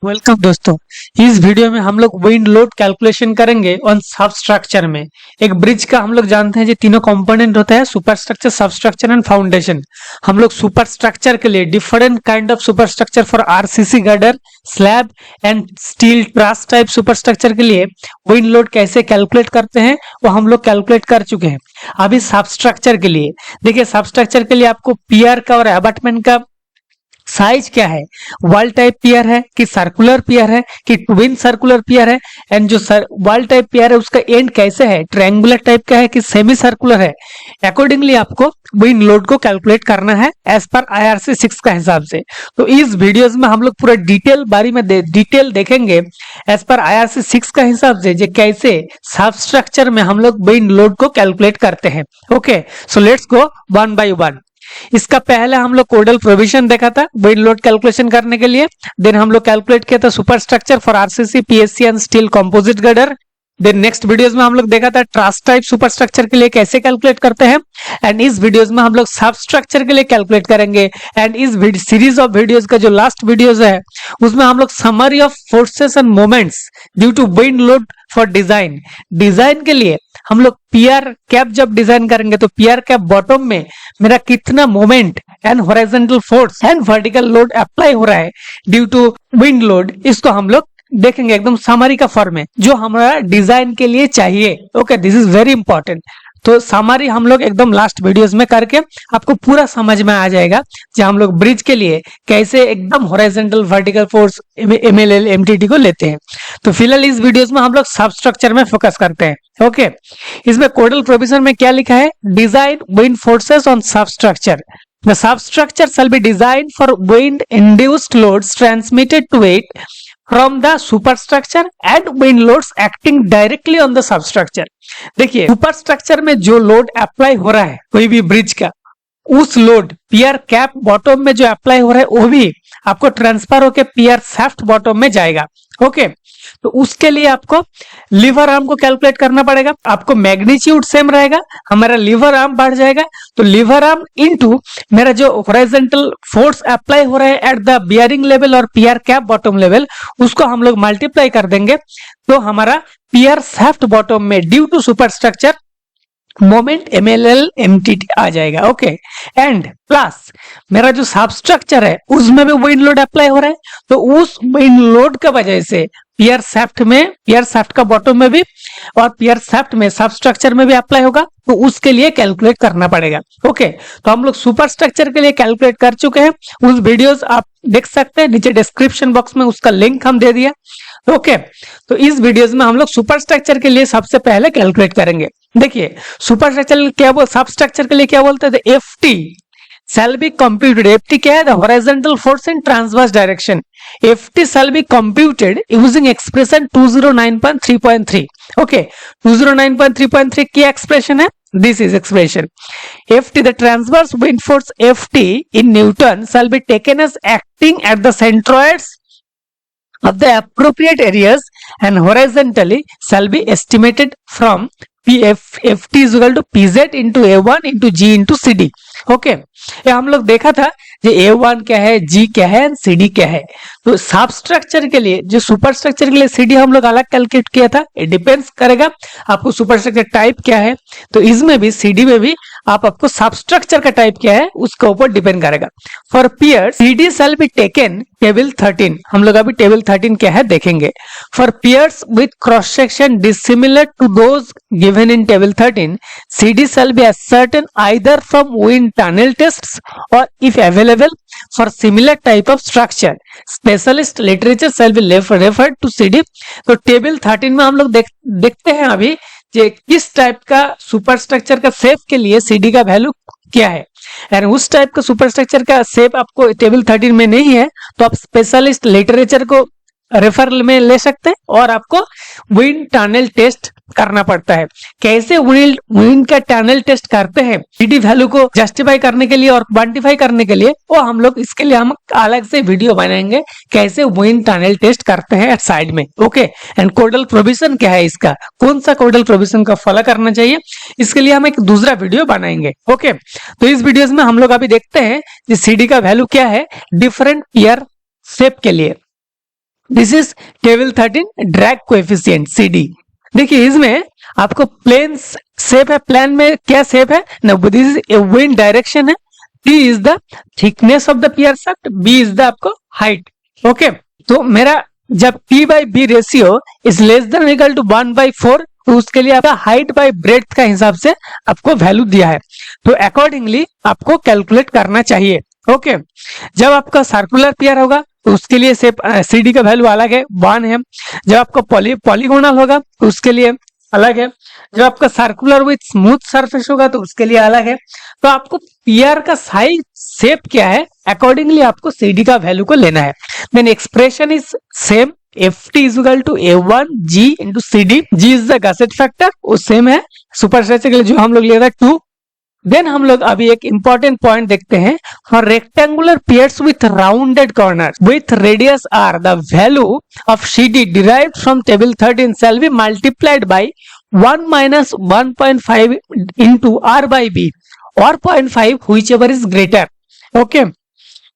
Welcome दोस्तों। इस video में हम लोग विंड लोड कैलकुलेशन करेंगे ऑन सबस्ट्रक्चर में। एक ब्रिज का हम लोग जानते हैं जो तीनों कंपोनेंट होता है, सुपरस्ट्रक्चर, सबस्ट्रक्चर एंड फाउंडेशन। हम लोग सुपरस्ट्रक्चर के लिए different kind of superstructure for RCC, girder, slab and steel truss type superstructure के लिए विंड लोड कैसे कैलकुलेट करते हैं वो हम लोग कैलकुलेट कर चुके हैं। अभी सबस्ट्रक्चर के लिए देखिए, सबस्ट्रक्चर के लिए आपको पियर का और एबटमेंट का साइज क्या है, वॉल टाइप पियर है कि सर्कुलर पियर है कि ट्विन सर्कुलर पियर है, एंड जो वॉल टाइप पियर है उसका एंड कैसे है, ट्रायंगुलर टाइप का है कि सेमी सर्कुलर है। अकॉर्डिंगली आपको विंड लोड को कैलकुलेट करना है एज पर IRC 6 का हिसाब से। तो इस वीडियोस में हम लोग पूरा डिटेल बारे में डिटेल देखेंगे एज पर IRC 6 का हिसाब से, जो कैसे सबस्ट्रक्चर में हम लोग विंड लोड को कैलकुलेट करते हैं। Okay, so let's go one by one. इसका पहले हम लोग कोडल प्रोविजन देखा था विंड लोड कैलकुलेशन करने के लिए। देन हम लोग कैलकुलेट किया था superstructure for RCC, PSC and steel composite girder. Then next videos में हम लोग देखा था ट्रस टाइप सुपरस्ट्रक्चर के लिए कैसे कैलकुलेट करते हैं। एंड इस वीडियोस में हम लोग सबस्ट्रक्चर के लिए कैलकुलेट करेंगे। एंड इस सीरीज ऑफ वीडियोस का जो लास्ट वीडियोस है उसमें हम लोग summary of forces and moments due to wind load for design के लिए हम लोग पियर कैप जब डिजाइन करेंगे तो पियर कैप बॉटम में मेरा कितना moment and horizontal force and vertical load apply हो रहा है ड्यू टू विंड लोड, इसको हम लोग देखेंगे एकदम समरी का फॉर्म में जो हमारा डिजाइन के लिए चाहिए। Okay, this is very important. तो समरी हम लोग एकदम लास्ट वीडियोस में करके आपको पूरा समझ में आ जाएगा कि हम लोग ब्रिज के लिए कैसे एकदम horizontal vertical force MLL MTT को लेते हैं। तो फिलहाल इस वीडियोस में हम लोग सबस्ट्रक्चर में फोकस करते हैं। ओके, इसमें कोडल प्रोविजन में क्या लिखा है, design wind forces on substructure. The substructure shall be designed for wind induced loads transmitted to it from the superstructure and wind loads acting directly on the substructure। देखिए, superstructure में जो load apply हो रहा है कोई भी bridge का, उस लोड पियर कैप बॉटम में जो अप्लाई हो रहा है वो भी आपको ट्रांसफर होकर पियर शाफ्ट बॉटम में जाएगा। ओके, तो उसके लिए आपको लीवर आर्म को कैलकुलेट करना पड़ेगा। आपको मैग्नीट्यूड सेम रहेगा, हमारा लीवर आर्म बढ़ जाएगा तो लीवर आर्म इनटू मेरा जो हॉरिजॉन्टल फोर्स अप्लाई हो रहा है एट द बियरिंग लेवल और पियर कैप बॉटम लेवल, उसको हम लोग मल्टीप्लाई कर देंगे तो हमारा पियर शाफ्ट बॉटम में due to superstructure moment MLL MTT आ जाएगा। ओके, एंड प्लस मेरा जो सबस्ट्रक्चर है उसमें भी विंड लोड अप्लाई हो रहा है तो उस विंड लोड का वजह से पियर शाफ्ट का बॉटम में भी और पियर शाफ्ट में सबस्ट्रक्चर में भी अप्लाई होगा, तो उसके लिए कैलकुलेट करना पड़ेगा। ओके, तो हम लोग सुपरस्ट्रक्चर के लिए कैलकुलेट कर चुके हैं, उस वीडियोस आप देख सकते हैं, नीचे डिस्क्रिप्शन बॉक्स में उसका लिंक हम दे दिया। ओके, तो इस वीडियोस में हम लोग सुपरस्ट्रक्चर के लिए सबसे पहले कैलकुलेट करेंगे। देखिए, सुपरस्ट्रक्चर क्या सबस्ट्रक्चर के लिए क्या बोलते थे, FT shall be computed। FT क्या है, the horizontal force in transverse direction। FT shall be computed using expression 209.3.3। Okay, 209.3.3 की एक्सप्रेशन है, this is expression। FT, the transverse wind force FT in Newton shall be taken as acting at the centroids of the appropriate areas and horizontally shall be estimated from FT is equal to PZ into A1 into G into CD। Okay, ये हम लोग देखा था जो A1 क्या है, G क्या है, CD क्या है। तो सबस्ट्रक्चर के लिए, जो सुपरस्ट्रक्चर के लिए CD हम लोग अलग कैलकुलेट किया था, ये डिपेंड्स करेगा आपको सुपरस्ट्रक्चर टाइप क्या है। तो इसमें भी CD में भी आपको सबस्ट्रक्चर का टाइप क्या है उसके ऊपर डिपेंड करेगा। For pier CD shall be taken table 13। हम लोग अभी टेबल 13 क्या है देखेंगे। For piers with cross section dissimilar to those given in table 13, CD shall be ascertained either from wind tunnel tests or if available for similar type of structure, specialist literature shall be referred to CD। तो table 13 में हम लोग देखते हैं अभी कि किस type का सुपरस्ट्रक्चर का शेप के लिए CD का वैल्यू क्या है। और उस टाइप का सुपरस्ट्रक्चर का शेप आपको टेबल 13 में नहीं है तो आप स्पेशलिस्ट लिटरेचर को रेफर में ले सकते हैं और आपको विंड टनल टेस्ट करना पड़ता है। कैसे विंड का टनल टेस्ट करते हैं CD वैल्यू को जस्टिफाई करने के लिए और क्वांटिफाई करने के लिए, वो हम लोग इसके लिए हम अलग से वीडियो बनाएंगे कैसे विंड टनल टेस्ट करते हैं साइड में। ओके, एंड कोडल प्रोविजन क्या है, इसका कौन सा कोडल प्रोविजन का फॉलो करना चाहिए, इसके लिए हम एक दूसरा वीडियो बनाएंगे। ओके, तो इस वीडियोस में हम लोग अभी देखते हैं कि CD का वैल्यू क्या है डिफरेंट पियर शेप के लिए। This is table 13 drag coefficient CD। देखिए इसमें आपको प्लेन शेप है, प्लेन में क्या शेप है ना, दिस इज विंड डायरेक्शन है, T is the thickness of the pier shaft, B is the आपको हाइट। ओके, तो मेरा जब P by B ratio is less than equal to 1/4, तो उसके लिए आपका हाइट बाई ब्रेड्थ का हिसाब से आपको वैल्यू दिया है, तो अकॉर्डिंगली आपको कैलकुलेट करना चाहिए। ओके, जब आपका सर्कुलर पियर होगा तो उसके लिए CD का वैल्यू अलग है, 1 है। जब आपका पॉलीगोनल होगा तो उसके लिए अलग है। जब आपका सर्कुलर विथ स्मूथ सरफेस होगा तो उसके लिए अलग है। तो आपको पियर का साइज शेप क्या है, अकॉर्डिंगली आपको CD का वैल्यू को लेना है। Then expression is same, FT is equal to A1G into CD। G is the gust factor, वो सेम है सुपरस्ट्रक्चर के लिए जो हम लोग ले रहे हैं 2। देन हम लोग अभी एक इंपॉर्टेंट पॉइंट देखते हैं, for rectangular piers with rounded corner with radius R the value of CD derived from table 13 shall be multiplied by 1 minus 1.5 into R by B or 0.5 whichever is greater. Okay,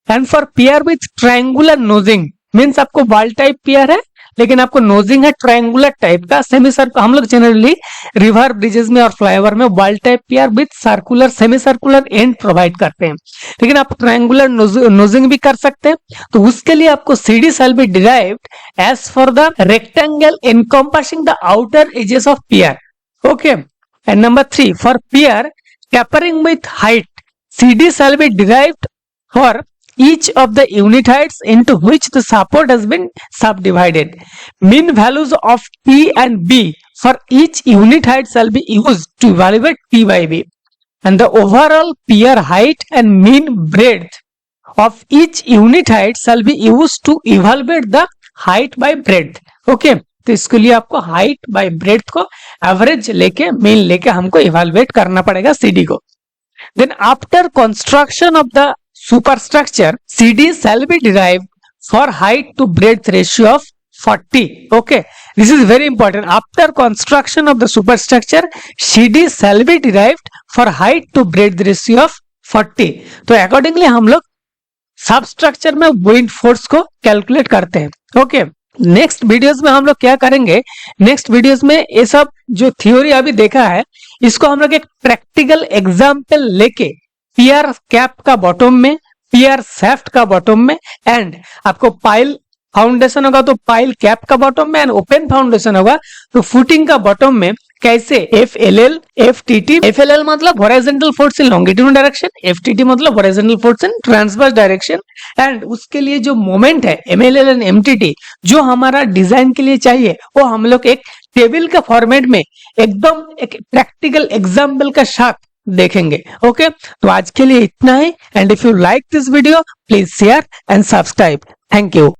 and for pier with triangular nosing means आपको ball type pier है लेकिन आपको nosing है triangular type का semi circular. हम लोग generally river bridges में और फ्लाईओवर में ball type pier with circular semi circular end provide करते हैं, लेकिन आप ट्रायंगुलर नोजिंग भी कर सकते हैं। तो उसके लिए आपको CD shall be derived as for the rectangle encompassing the outer edges of pier. Okay, and number 3 for pier tapering with height CD shall be derived for each of the unit heights into which the support has been subdivided. Mean values of P and B for each unit height shall be used to evaluate P by B. And the overall pier height and mean breadth of each unit height shall be used to evaluate the height by breadth. Okay, तो इसके लिए आपको height bye breadth को average लेके mean लेके हमको evaluate करना पड़ेगा CD को। Then after construction of the superstructure, CD shall be derived for height to breadth ratio of 40. Okay, this is very important. After construction of the superstructure, CD shall be derived for height to breadth ratio of 40. तो accordingly हम लोग substructure में wind force को calculate करते हैं। Okay, next videos में हम लोग क्या करेंगे, नेक्स्ट वीडियोस में ये सब जो थ्योरी अभी देखा है इसको हम लोग एक प्रैक्टिकल एग्जांपल लेके पियर कैप का बॉटम में, पियर शाफ्ट का बॉटम में, एंड आपको पाइल फाउंडेशन होगा तो पाइल कैप का बॉटम में, एंड ओपन फाउंडेशन होगा तो फुटिंग का बॉटम में कैसे FLL, FTT, FLL मतलब horizontal force in longitudinal direction, FTT मतलब horizontal force in transverse direction, and उसके लिए जो मोमेंट है MLL एंड MTT जो हमारा डिजाइन के लिए चाहिए वो हम लोग एक टेबल का फॉर्मेट में एकदम एक प्रैक्टिकल एग्जाम्पल का साथ देखेंगे। ओके, तो आज के लिए इतना ही, and if you like this video please share and subscribe. Thank you.